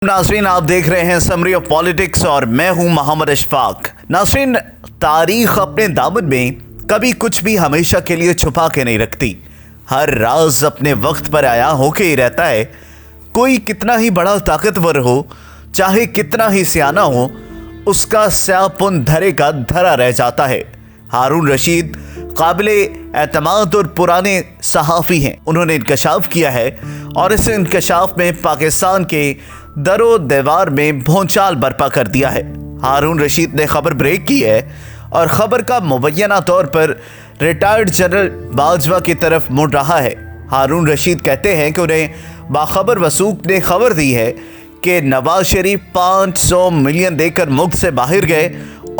नाज़रीन, आप देख रहे हैं समरी ऑफ पॉलिटिक्स और मैं हूं मोहम्मद अशफाक। नाज़रीन, तारीख अपने दामन में कभी कुछ भी हमेशा के लिए छुपा के नहीं रखती। हर राज अपने वक्त पर आया होके ही रहता है। कोई कितना ही बड़ा ताकतवर हो, चाहे कितना ही सियाना हो, उसका स्यापन धरे का धरा रह जाता है। हारून रशीद काबिले एतमाद और पुराने सहाफ़ी हैं। उन्होंने इंकशाफ किया है और इस इंकशाफ में पाकिस्तान के दरो दीवार में भौचाल बर्पा कर दिया है। हारून रशीद ने खबर ब्रेक की है और ख़बर का मुबैना तौर पर रिटायर्ड जनरल बाजवा की तरफ मुड़ रहा है। हारून रशीद कहते हैं कि उन्हें बाखबर वसूक ने खबर दी है कि नवाज शरीफ 500 मिलियन देकर मुल्क से बाहर गए।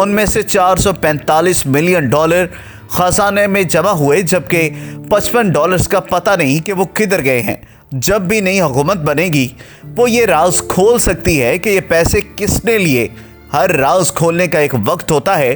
उनमें से $445 मिलियन ख़जाने में जमा हुए, जबकि $55 का पता नहीं कि वो किधर गए हैं। जब भी नई हुकूमत बनेगी वो ये राज खोल सकती है कि ये पैसे किसने लिए। हर राज खोलने का एक वक्त होता है।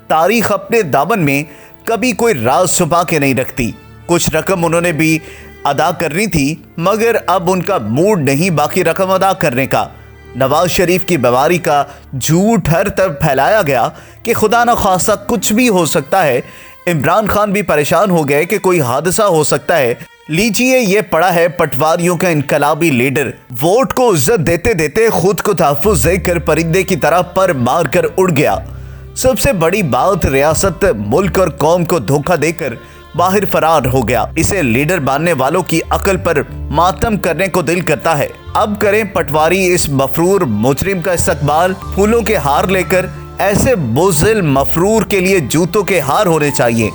तारीख अपने दामन में कभी कोई राज छुपा के नहीं रखती। कुछ रकम उन्होंने भी अदा करनी थी, मगर अब उनका मूड नहीं बाकी रकम अदा करने का। नवाज शरीफ की बीमारी का झूठ हर तरफ फैलाया गया कि खुदा न खासा कुछ भी हो सकता है। इमरान खान भी परेशान हो गए कि कोई हादसा हो सकता है। लीजिए, ये पड़ा है पटवारियों का इनकलाबी लीडर वोट को इज्जत देते देते खुद को तहफ्फुज़ देकर परिंदे की तरह पर मार कर उड़ गया। सबसे बड़ी बात, रियासत, मुल्क और कौम को धोखा देकर बाहर फरार हो गया। इसे लीडर मानने वालों की अकल पर मातम करने को दिल करता है। अब करें पटवारी इस मफरूर मुजरिम का इस्तकबाल फूलों के हार लेकर। ऐसे बुज़िल मफरूर के लिए जूतों के हार होने चाहिए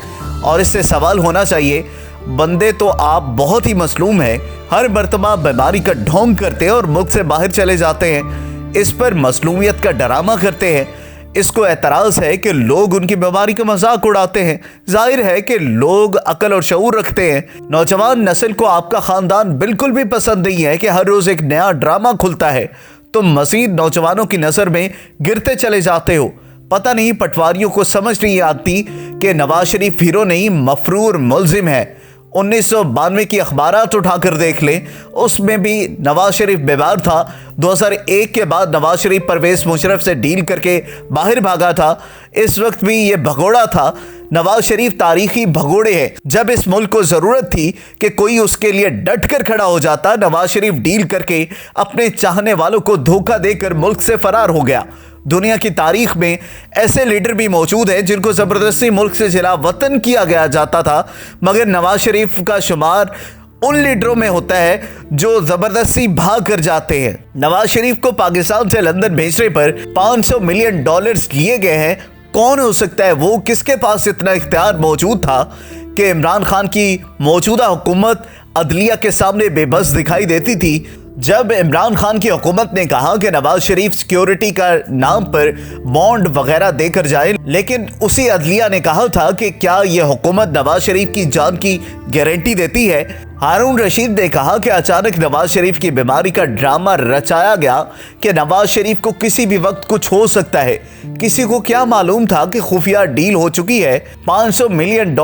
और इससे सवाल होना चाहिए, बंदे तो आप बहुत ही मसलूम हैं, हर मर्तबा बीमारी का ढोंग करते हैं और मुल्क से बाहर चले जाते हैं। इस पर मसलूमियत का डरामा करते हैं। इसको एतराज़ है कि लोग उनकी बीमारी का मजाक उड़ाते हैं। जाहिर है कि लोग अकल और शऊर रखते हैं। नौजवान नस्ल को आपका ख़ानदान बिल्कुल भी पसंद नहीं है कि हर रोज़ एक नया ड्रामा खुलता है। तुम मज़ीद नौजवानों की नज़र में गिरते चले जाते हो। पता नहीं पटवारियों को समझ नहीं आती कि नवाज शरीफ हीरो नहीं, मफरूर मुल्जिम है। 1992 की अखबारात उठाकर देख लें, उसमें भी नवाज शरीफ बीमार था। 2001 के बाद नवाज शरीफ परवेज मुशर्रफ से डील करके बाहर भागा था। इस वक्त भी ये भगोड़ा था। नवाज शरीफ तारीखी भगोड़े हैं। जब इस मुल्क को ज़रूरत थी कि कोई उसके लिए डट कर खड़ा हो जाता, नवाज शरीफ डील करके अपने चाहने वालों को धोखा देकर मुल्क से फरार हो गया। दुनिया की तारीख में ऐसे लीडर भी मौजूद हैं जिनको ज़बरदस्ती मुल्क से जिला वतन किया गया जाता था, मगर नवाज शरीफ का शुमार उन लीडरों में होता है जो ज़बरदस्ती भाग कर जाते हैं। नवाज शरीफ को पाकिस्तान से लंदन भेजने पर $500 मिलियन लिए गए हैं। कौन हो सकता है वो? किसके पास इतना इख्तियार मौजूद था कि इमरान खान की मौजूदा हुकूमत अदलिया के सामने बेबस दिखाई देती थी। जब इमरान खान की हुकूमत ने कहा कि नवाज शरीफ सिक्योरिटी का नाम पर बॉन्ड वगैरह देकर जाए, लेकिन उसी अदलिया ने कहा था कि क्या यह हुकूमत नवाज शरीफ की जान की गारंटी देती है? हारून रशीद ने कहा कि अचानक नवाज शरीफ की बीमारी का ड्रामा रचाया गया कि नवाज शरीफ को किसी भी वक्त कुछ हो सकता है। किसी को क्या मालूम था कि खुफिया डील हो चुकी है, $500 मिलियन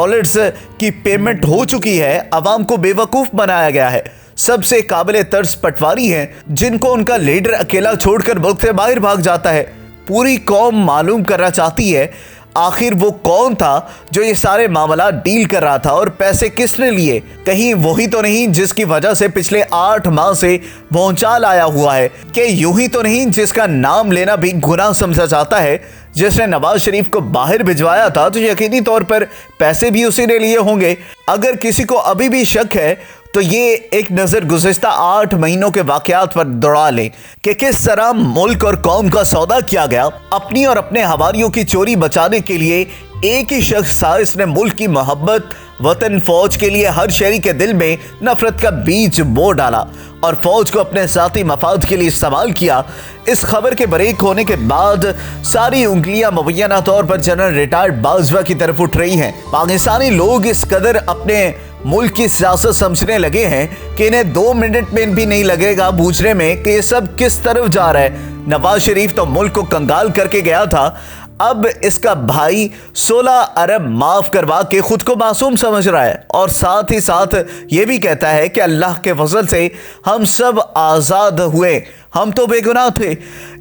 की पेमेंट हो चुकी है, अवाम को बेवकूफ़ बनाया गया है। सबसे काबिले तर्ज पटवारी हैं जिनको उनका लीडर अकेला छोड़कर मुल्क से बाहर भाग जाता है। पूरी कौम मालूम करना चाहती है आखिर वो कौन था जो ये सारे मामला डील कर रहा था और पैसे किसने लिए। कहीं वही तो नहीं जिसकी वजह से पिछले 8 माह से भौचाल आया हुआ है? कि यूं ही तो नहीं जिसका नाम लेना भी गुनाह समझा जाता है? जिसने नवाज शरीफ को बाहर भिजवाया था तो यकीनी तौर पर पैसे भी उसी ने लिए होंगे। अगर किसी को अभी भी शक है तो ये एक नज़र गुज़िश्ता 8 महीनों के वाक़यात पर दौड़ा लें कि किस तरह मुल्क और कौम का सौदा किया गया। अपनी और अपने हवारियों की चोरी बचाने के लिए एक ही शख्स था। इसने मुल्क की मोहब्बत, वतन, फौज के लिए हर शहरी के दिल में नफरत का बीज बो डाला और फौज को अपने ज़ाती मफाद के लिए इस्तेमाल किया। इस खबर के ब्रेक होने के बाद सारी उंगलियां मुबैना तौर पर जनरल रिटायर्ड बाजवा की तरफ उठ रही हैं। पाकिस्तानी लोग इस कदर अपने मुल्क की सियासत समझने लगे हैं कि इन्हें 2 मिनट में भी नहीं लगेगा बूझने में कि ये सब किस तरफ जा रहा है। नवाज शरीफ तो मुल्क को कंगाल करके गया था, अब इसका भाई 16 अरब माफ करवा के खुद को मासूम समझ रहा है और साथ ही साथ ये भी कहता है कि अल्लाह के फजल से हम सब आज़ाद हुए, हम तो बेगुनाह थे।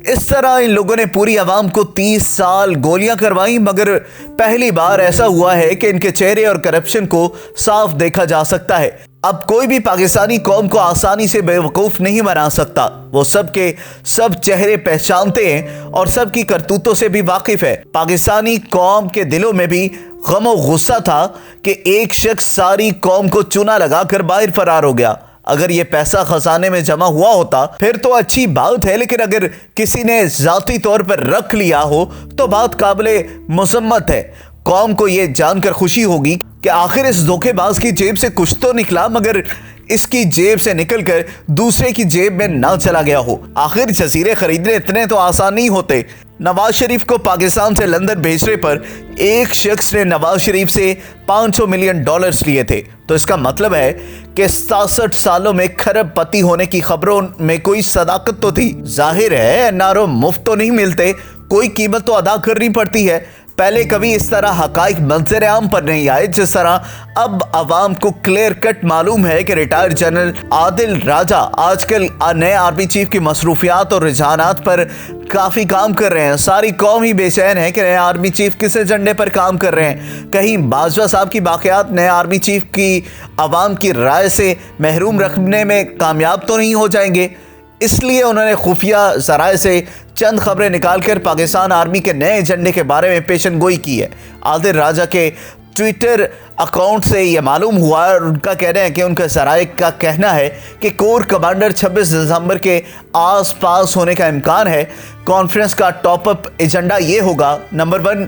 इस तरह इन लोगों ने पूरी आवाम को 30 साल गोलियां करवाई, मगर पहली बार ऐसा हुआ है कि इनके चेहरे और करप्शन को साफ देखा जा सकता है। अब कोई भी पाकिस्तानी कौम को आसानी से बेवकूफ़ नहीं बना सकता। वो सबके सब चेहरे पहचानते हैं और सबकी करतूतों से भी वाकिफ है। पाकिस्तानी कौम के दिलों में भी गम और गुस्सा था कि एक शख्स सारी कौम को चूना लगाकर बाहर फरार हो गया। अगर ये पैसा खजाने में जमा हुआ होता फिर तो अच्छी बात है, लेकिन अगर किसी ने जाती तौर पर रख लिया हो तो बात काबिले मुजम्मत है। कौम को यह जानकर खुशी होगी कि आखिर इस धोखेबाज की जेब से कुछ तो निकला, मगर इसकी जेब से निकलकर दूसरे की जेब में ना चला गया हो। आखिर जजीरे खरीदने इतने तो आसान नहीं होते। नवाज शरीफ को पाकिस्तान से लंदन भेजने पर एक शख्स ने नवाज शरीफ से $500 मिलियन लिए थे, तो इसका मतलब है कि 67 सालों में खरबपति होने की खबरों में कोई सदाकत तो थी। जाहिर है एनआरओ मुफ्त तो नहीं मिलते, कोई कीमत तो अदा करनी पड़ती है। पहले कभी इस तरह हकाइक मंजर आम पर नहीं आए जिस तरह अब आवाम को क्लियर कट मालूम है कि रिटायर्ड जनरल आदिल राजा आजकल नए आर्मी चीफ की मसरूफियात और रुझानात पर काफ़ी काम कर रहे हैं। सारी कौम ही बेचैन है कि नए आर्मी चीफ किस एजेंडे पर काम कर रहे हैं। कहीं बाजवा साहब की बाक़ियात नए आर्मी चीफ की आवाम की राय से महरूम रखने में कामयाब तो नहीं हो जाएंगे। इसलिए उन्होंने खुफिया ज़राए से चंद खबरें निकालकर पाकिस्तान आर्मी के नए एजेंडे के बारे में पेशनगोई की है। आदिल राजा के ट्विटर अकाउंट से यह मालूम हुआ और उनका कहना है कि उनका ज़राए का कहना है कि कोर कमांडर 26 दिसंबर के आसपास होने का इम्कान है। कॉन्फ्रेंस का टॉपअप एजेंडा ये होगा: नंबर 1,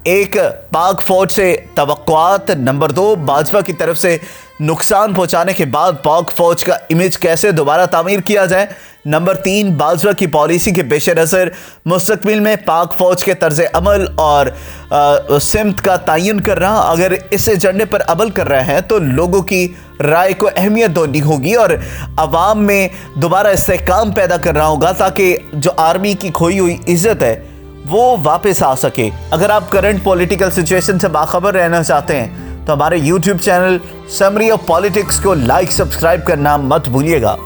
एक पाक फौज से तवक्कुआत। नंबर 2, भाजपा की तरफ से नुकसान पहुंचाने के बाद पाक फौज का इमेज कैसे दोबारा तामीर किया जाए। नंबर 3, भाजपा की पॉलिसी के पेश नज़र मुस्तकबिल में पाक फौज के तर्ज अमल और सिमत का तयन करना। अगर इस एजेंडे पर अमल कर रहे हैं तो लोगों की राय को अहमियत देनी होगी और आवाम में दोबारा इस्तेहकाम पैदा करना होगा ताकि जो आर्मी की खोई हुई इज्जत है वो वापस आ सके। अगर आप करंट पॉलिटिकल सिचुएशन से बाखबर रहना चाहते हैं तो हमारे YouTube channel summary of politics को लाइक सब्सक्राइब करना मत भूलिएगा।